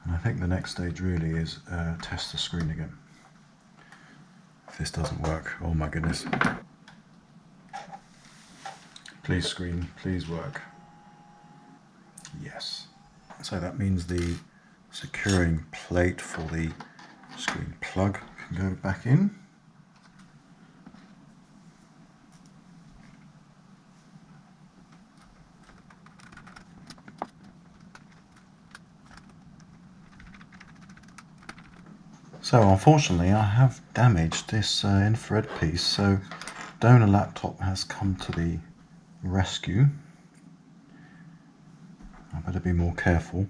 And I think the next stage really is test the screen again. If this doesn't work, oh my goodness. Please screen, please work. Yes. So that means the securing plate for the screen plug can go back in. So unfortunately I have damaged this infrared piece, so donor laptop has come to the rescue. I better be more careful.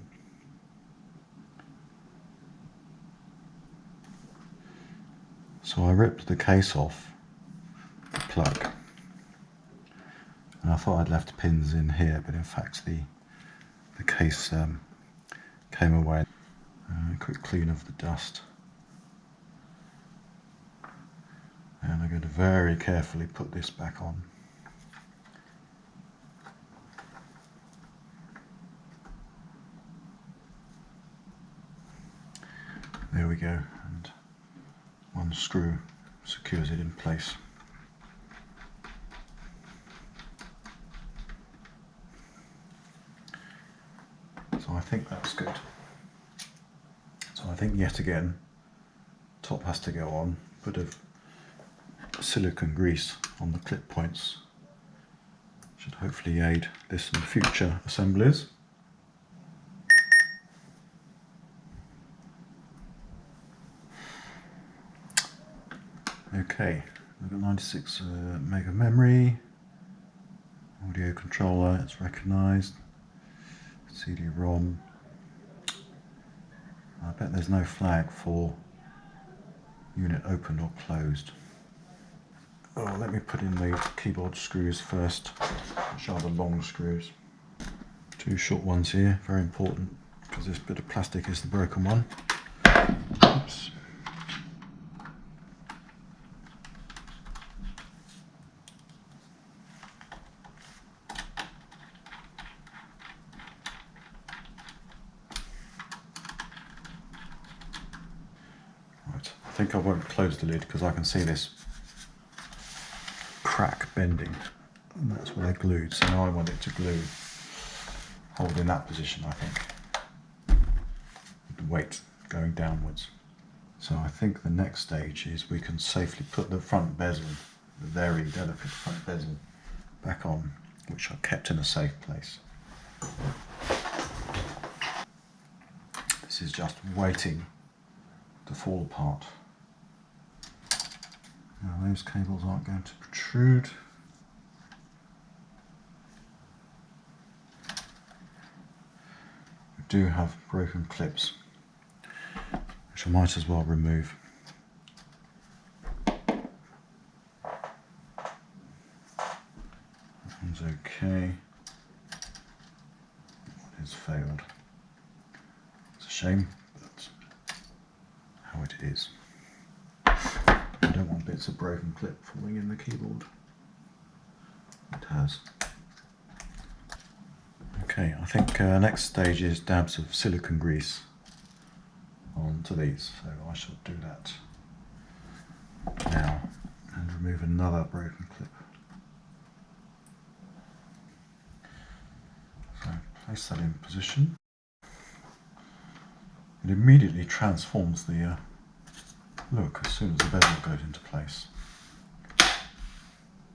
So I ripped the case off the plug, and I thought I'd left pins in here, but in fact the case came away. Quick clean of the dust. And I'm going to very carefully put this back on. There we go, and one screw secures it in place. So I think that's good. So I think yet again, top has to go on, bit of silicone grease on the clip points should hopefully aid this in future assemblies. Okay, we've got 96 meg of memory, audio controller, it's recognised, CD-ROM. I bet there's no flag for unit opened or closed. Oh, let me put in the keyboard screws first, which are the long screws. Two short ones here, very important, because this bit of plastic is the broken one. Oops. Right, I think I won't close the lid because I can see this crack bending, and that's where they're glued, so now I want it to glue, hold in that position I think, with the weight going downwards. So I think the next stage is we can safely put the front bezel, the very delicate front bezel, back on, which are kept in a safe place. This is just waiting to fall apart. Now those cables aren't going to protrude. We do have broken clips, which I might as well remove. That one's okay. One has failed. It's a shame, but how it is. I don't want bits of broken clip falling in the keyboard. It has. Okay, I think next stage is dabs of silicone grease onto these, so I shall do that now and remove another broken clip. So place that in position. It immediately transforms the look as soon as the bezel goes into place.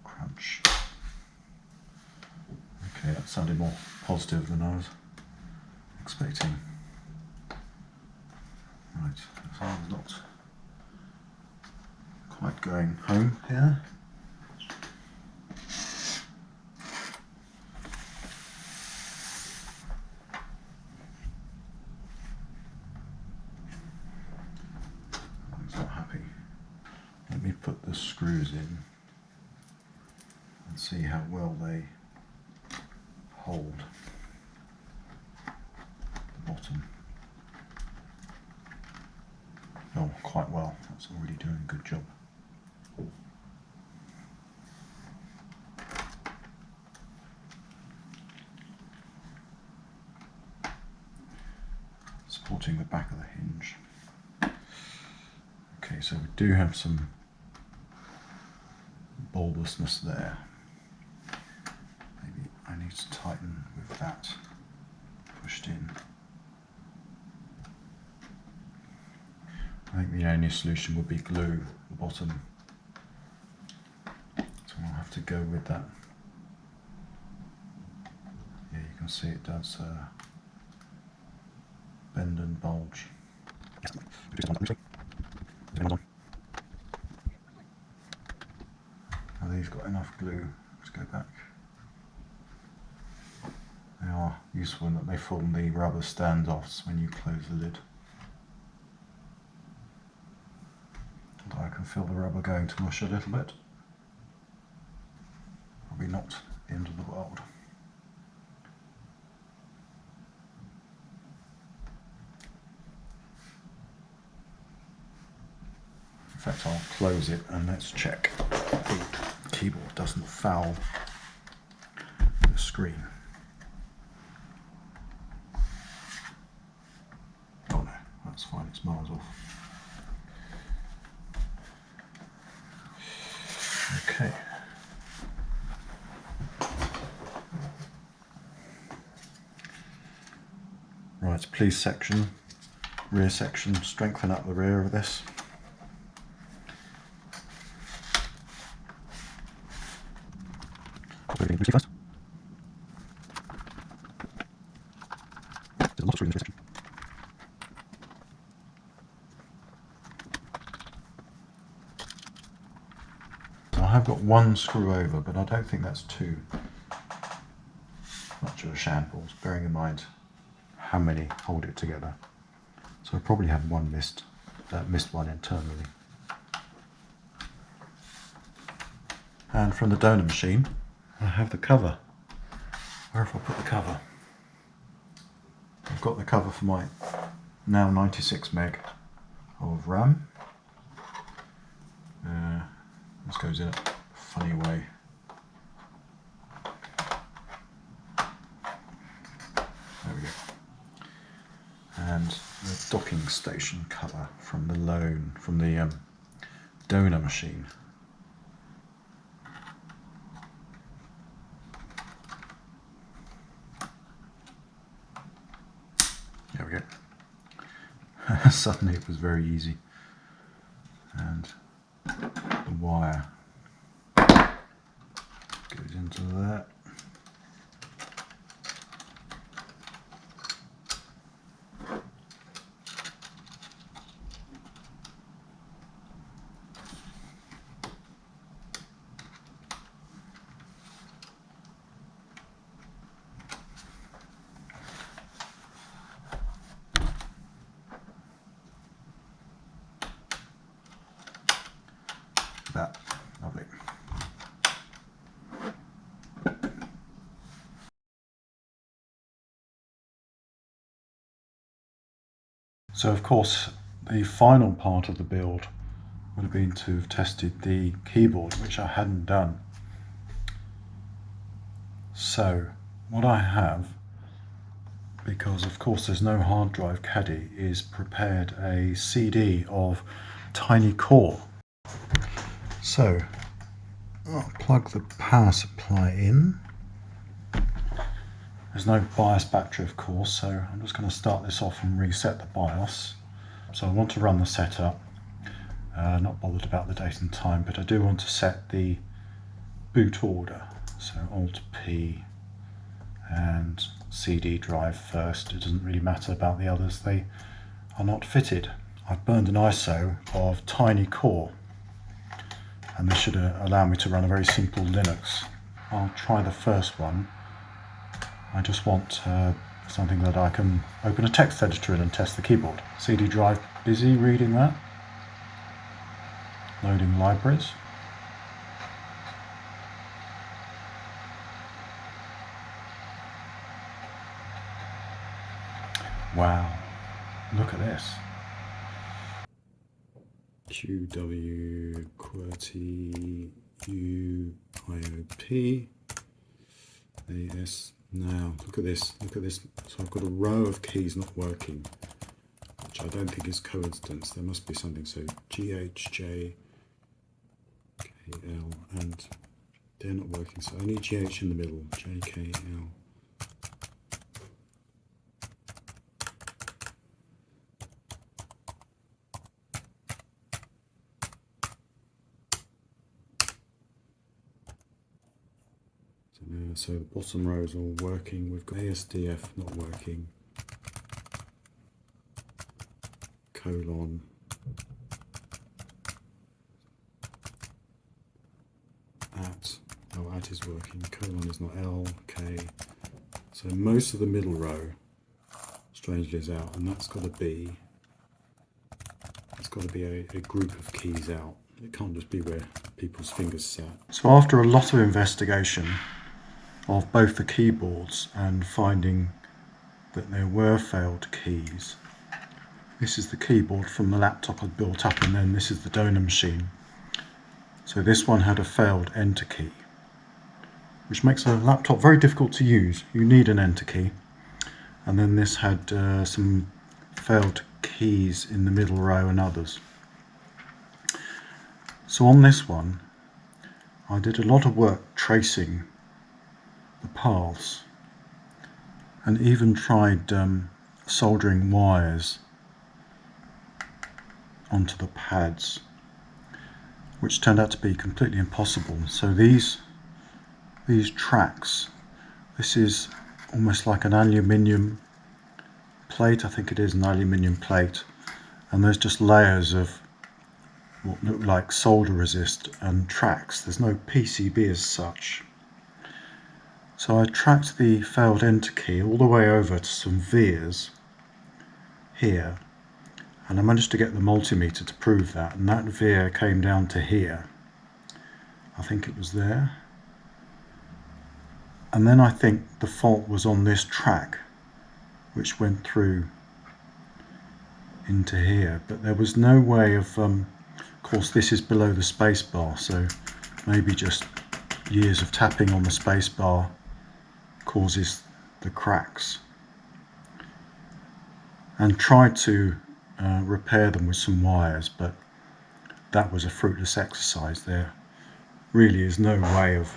Crunch. Okay, that sounded more positive than I was expecting. Right, this arm's not quite going home here. It's not happy. Let me put the screws in and see how well they hold the bottom. Oh, quite well. That's already doing a good job. Let's supporting the back of the hinge. Okay, so we do have some bulbousness there. Maybe I need to tighten with that pushed in. I think the only solution would be glue the bottom. So I'll have to go with that. Yeah, you can see it does bend and bulge. Have these got enough glue? Let's go back. They are useful in that they form the rubber standoffs when you close the lid. Although I can feel the rubber going to mush a little bit. Probably not the end of the world. In fact, I'll close it and let's check the keyboard doesn't foul the screen. Oh no, that's fine, it's miles off. Okay. Right, please section, rear section, strengthen up the rear of this. So I have got one screw over, but I don't think that's too much of a shambles, bearing in mind how many hold it together. So I probably have one missed one internally. And from the donor machine, I have the cover. Where have I put the cover? I've got the cover for my now 96 meg of RAM. This goes in a funny way. There we go. And the docking station cover from the donor machine. There we go. Suddenly it was very easy. And the wire goes into that. That, lovely. So of course the final part of the build would have been to have tested the keyboard, which I hadn't done. So what I have, because of course there's no hard drive caddy, is prepared a CD of Tiny Core. So I'll plug the power supply in. There's no BIOS battery of course, so I'm just going to start this off and reset the BIOS. So I want to run the setup, not bothered about the date and time, but I do want to set the boot order. So Alt P and CD drive first. It doesn't really matter about the others, they are not fitted. I've burned an ISO of Tiny Core, and this should allow me to run a very simple Linux. I'll try the first one. I just want something that I can open a text editor in and test the keyboard. CD drive busy reading that. Loading libraries. Wow, look at this. QW QWERTY UIOP AS. Now look at this, look at this. So I've got a row of keys not working. which I don't think is coincidence. There must be something. So GH, JKL, and they're not working. So I need GH in the middle. JKL. So the bottom row is all working. We've got ASDF not working. Colon. At is working. Colon is not L, K. So most of the middle row, strangely, is out, and that's got to be. It's got to be a group of keys out. It can't just be where people's fingers sat. So after a lot of investigation of both the keyboards and finding that there were failed keys. This is the keyboard from the laptop I'd built up, and then this is the donor machine. So this one had a failed enter key, which makes a laptop very difficult to use. You need an enter key. And then this had some failed keys in the middle row and others. So on this one, I did a lot of work tracing the paths, and even tried soldering wires onto the pads, which turned out to be completely impossible. So these tracks, this is almost like an aluminium plate. I think it is an aluminium plate, and there's just layers of what look like solder resist and tracks. There's no PCB as such. So I tracked the failed enter key all the way over to some vias here, and I managed to get the multimeter to prove that, and that via came down to here. I think it was there. And then I think the fault was on this track, which went through into here, but there was no way of course this is below the space bar, so maybe just years of tapping on the space bar causes the cracks. And tried to repair them with some wires, but that was a fruitless exercise. There really is no way of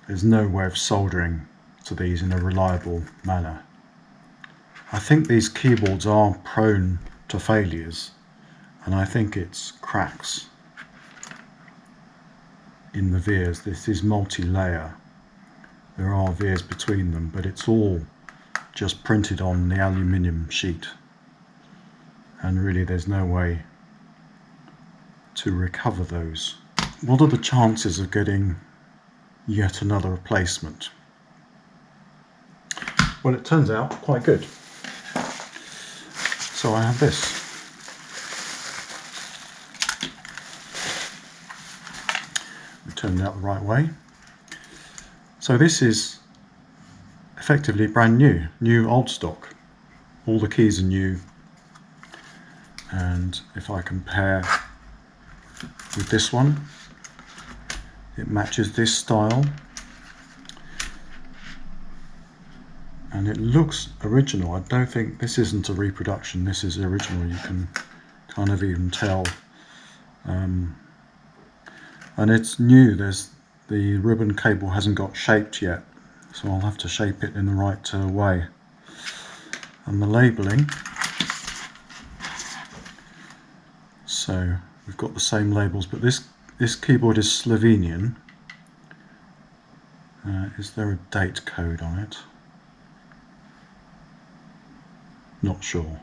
there's no way of soldering to these in a reliable manner. I think these keyboards are prone to failures, and I think it's cracks in the vias. This is multi-layer. There are vias between them, but it's all just printed on the aluminium sheet, and really there's no way to recover those. What are the chances of getting yet another replacement? Well, it turns out quite good. So I have this. We turned it out the right way. So this is effectively brand new old stock. All the keys are new, and if I compare with this one, it matches this style, and it looks original. I don't think this isn't a reproduction, this is original. You can kind of even tell, and it's new. The ribbon cable hasn't got shaped yet, so I'll have to shape it in the right way. And the labelling, so we've got the same labels, but this keyboard is Slovenian. Is there a date code on it? Not sure.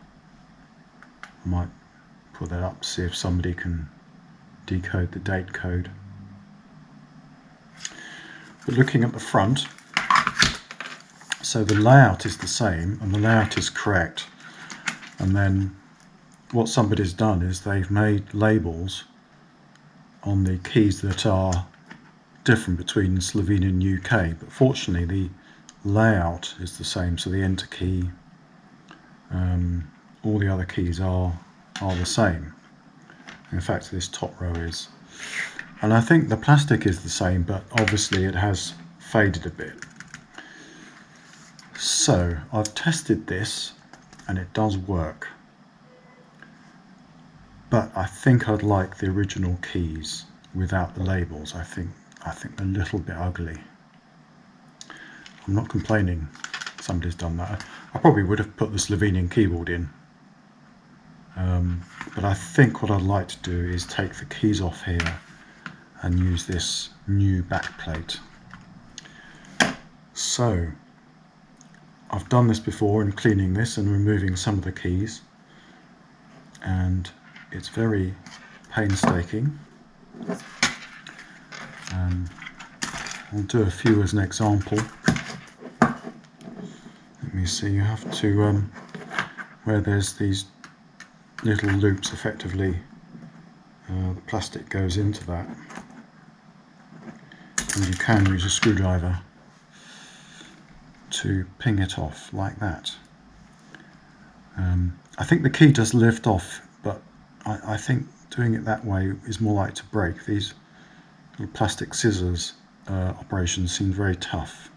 I might put that up to see if somebody can decode the date code. But looking at the front, so the layout is the same, and the layout is correct. And then what somebody's done is they've made labels on the keys that are different between Slovenia and UK, but fortunately the layout is the same, so the enter key, all the other keys are the same. In fact, this top row is. And I think the plastic is the same, but obviously it has faded a bit. So I've tested this and it does work. But I think I'd like the original keys without the labels. I think they're a little bit ugly. I'm not complaining somebody's done that. I probably would have put the Slovenian keyboard in. But I think what I'd like to do is take the keys off here and use this new backplate. So I've done this before in cleaning this and removing some of the keys, and it's very painstaking. I'll do a few as an example. Let me see, you have to, where there's these little loops, effectively the plastic goes into that, and you can use a screwdriver to ping it off like that. I think the key does lift off, but I think doing it that way is more likely to break. These little plastic scissors operations seem very tough.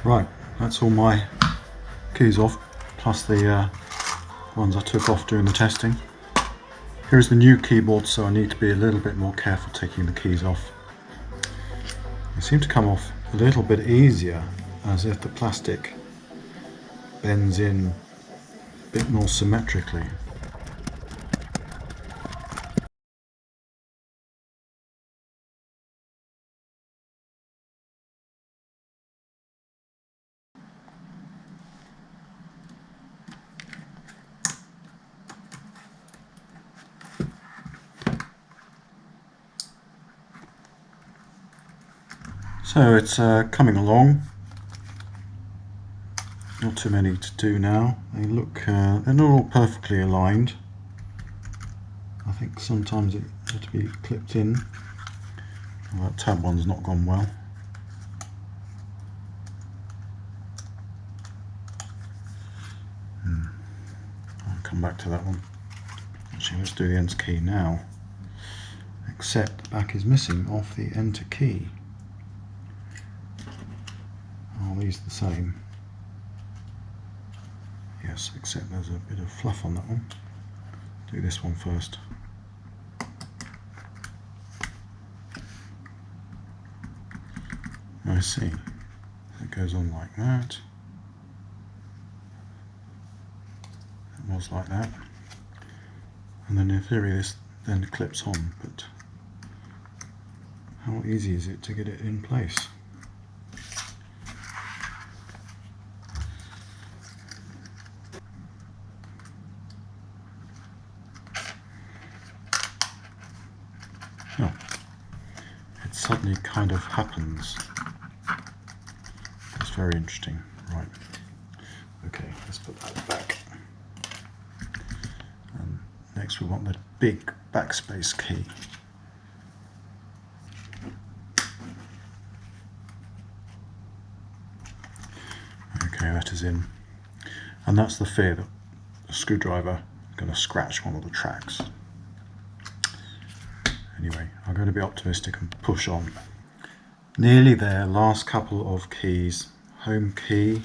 Right, that's all my keys off, plus the ones I took off during the testing. Here's the new keyboard, so I need to be a little bit more careful taking the keys off. They seem to come off a little bit easier, as if the plastic bends in a bit more symmetrically. So it's coming along. Not too many to do now. They look, they're not all perfectly aligned. I think sometimes it had to be clipped in. Well, that tab one's not gone well. I'll come back to that one. Actually, let's do the enter key now. Except the back is missing off the enter key. Are these the same? Yes, except there's a bit of fluff on that one. Do this one first. I see. It goes on like that. It was like that. And then in theory this then clips on, but how easy is it to get it in place? Oh, it suddenly kind of happens. It's very interesting. Right. Okay, let's put that back. And next we want the big backspace key. Okay, that is in. And that's the fear that the screwdriver is going to scratch one of the tracks. Anyway, I'm going to be optimistic and push on. Nearly there, last couple of keys. Home key.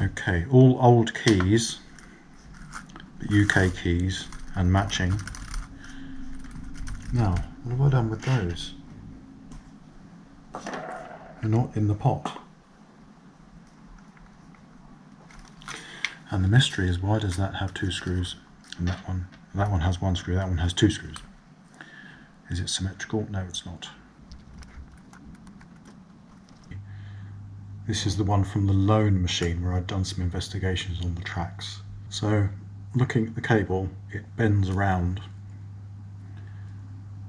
Okay, all old keys, UK keys and matching. Now, what have I done with those? They're not in the pot. And the mystery is, why does that have two screws and that one has one screw, that one has two screws? Is it symmetrical? No, it's not. This is the one from the loan machine where I'd done some investigations on the tracks. So looking at the cable, it bends around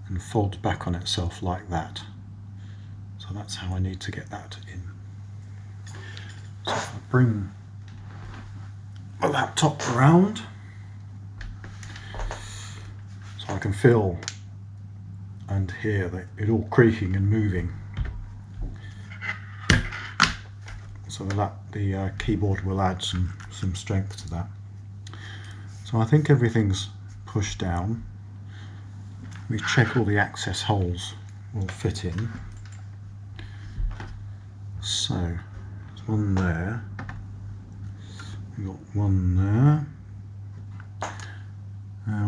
and folds back on itself like that. So that's how I need to get that in. So if I bring my laptop around, so I can feel and hear that it all creaking and moving, so that the keyboard will add some strength to that. So I think everything's pushed down. We check all the access holes will fit in. So there's one there, we've got one there,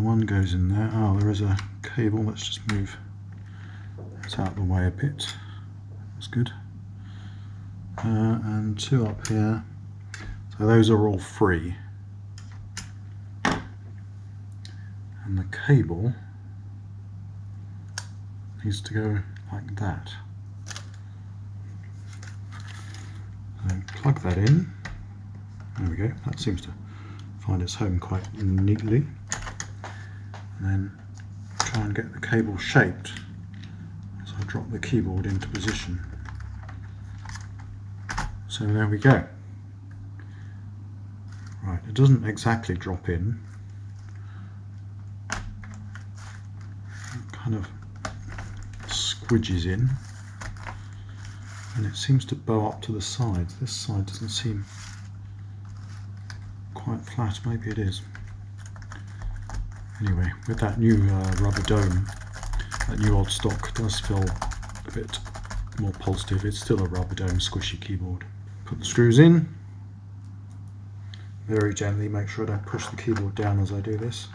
one goes in there. Oh, there is a cable. Let's just move it out of the way a bit. That's good. And two up here. So those are all free. And the cable needs to go like that. So plug that in. There we go. That seems to find its home quite neatly. And then try and get the cable shaped as I drop the keyboard into position. So there we go. Right, it doesn't exactly drop in. It kind of squidges in, and it seems to bow up to the sides. This side doesn't seem quite flat. Maybe it is. Anyway, with that new rubber dome, that new old stock does feel a bit more positive. It's still a rubber dome squishy keyboard. Put the screws in very gently. Make sure I don't push the keyboard down as I do this.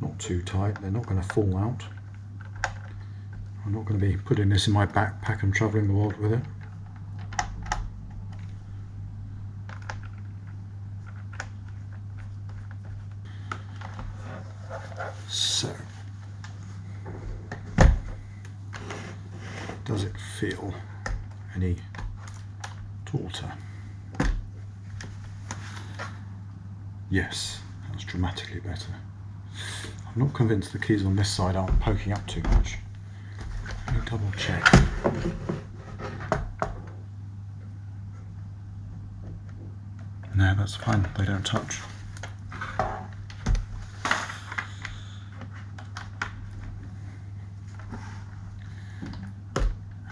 Not too tight, they're not going to fall out. I'm not going to be putting this in my backpack and travelling the world with it. So, does it feel any tauter? Yes, that's dramatically better. I'm not convinced the keys on this side aren't poking up too much. Let me double check. No, that's fine, they don't touch.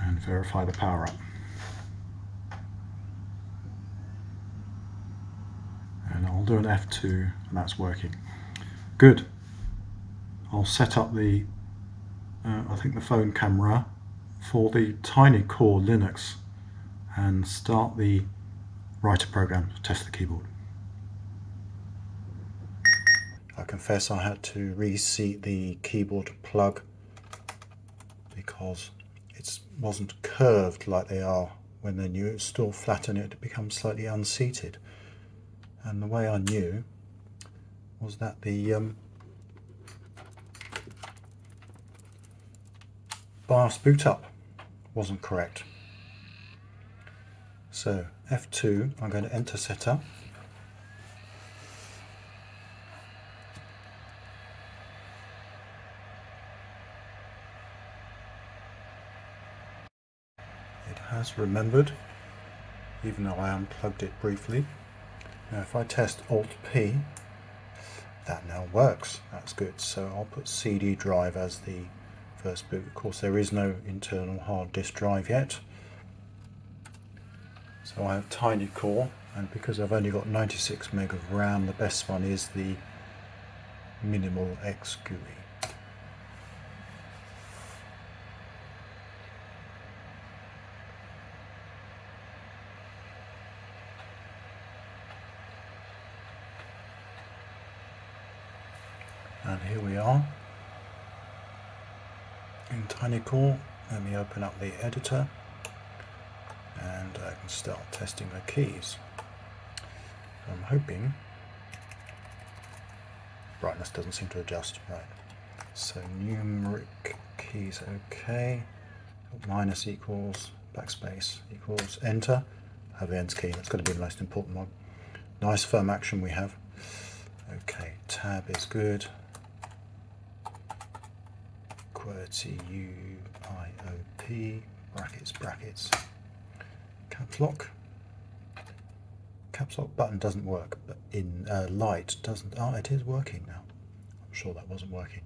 And verify the power up. And I'll do an F2 and that's working. Good. I'll set up the, I think the phone camera for the Tiny Core Linux and start the writer program to test the keyboard. I confess I had to reseat the keyboard plug because it wasn't curved like they are when they're new. It's still flat and it becomes slightly unseated. And the way I knew was that the BIOS boot up wasn't correct. So F2, I'm going to enter setup. It has remembered, even though I unplugged it briefly. Now if I test Alt-P, that now works. That's good. So I'll put CD drive as the first boot. Of course there is no internal hard disk drive yet. So I have Tiny Core, and because I've only got 96 meg of RAM, the best one is the Minimal X GUI. And here we are in Tiny Core. Let me open up the editor and I can start testing the keys. I'm hoping brightness doesn't seem to adjust. Right, so numeric keys, okay. Minus equals, backspace equals, enter. I have the enter key, that's going to be the most important one. Nice firm action we have. Okay, tab is good. QWERTY UIOP brackets caps lock. Caps lock button doesn't work, but in light doesn't. Oh, it is working now. I'm sure that wasn't working.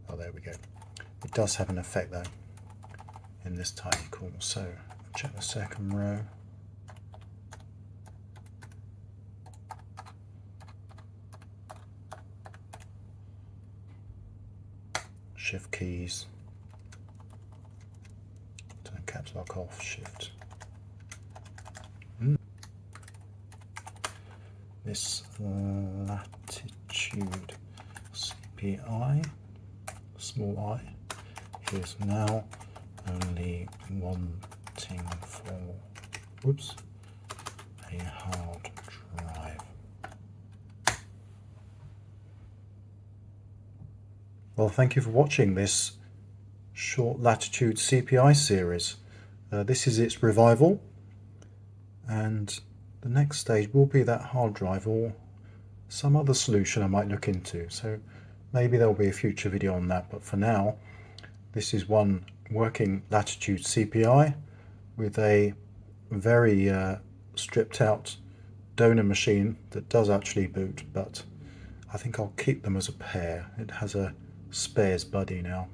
Oh, there we go. It does have an effect though in this tiny corner. So check the second row. Shift keys. Turn caps lock off. Shift. This Latitude CPi, small I, is now only wanting for, whoops, a hard drive. Well, thank you for watching this short Latitude CPi series. This is its revival, and the next stage will be that hard drive or some other solution I might look into. So maybe there'll be a future video on that, but for now, this is one working Latitude CPi with a very stripped out donor machine that does actually boot, but I think I'll keep them as a pair. It has a spares buddy now.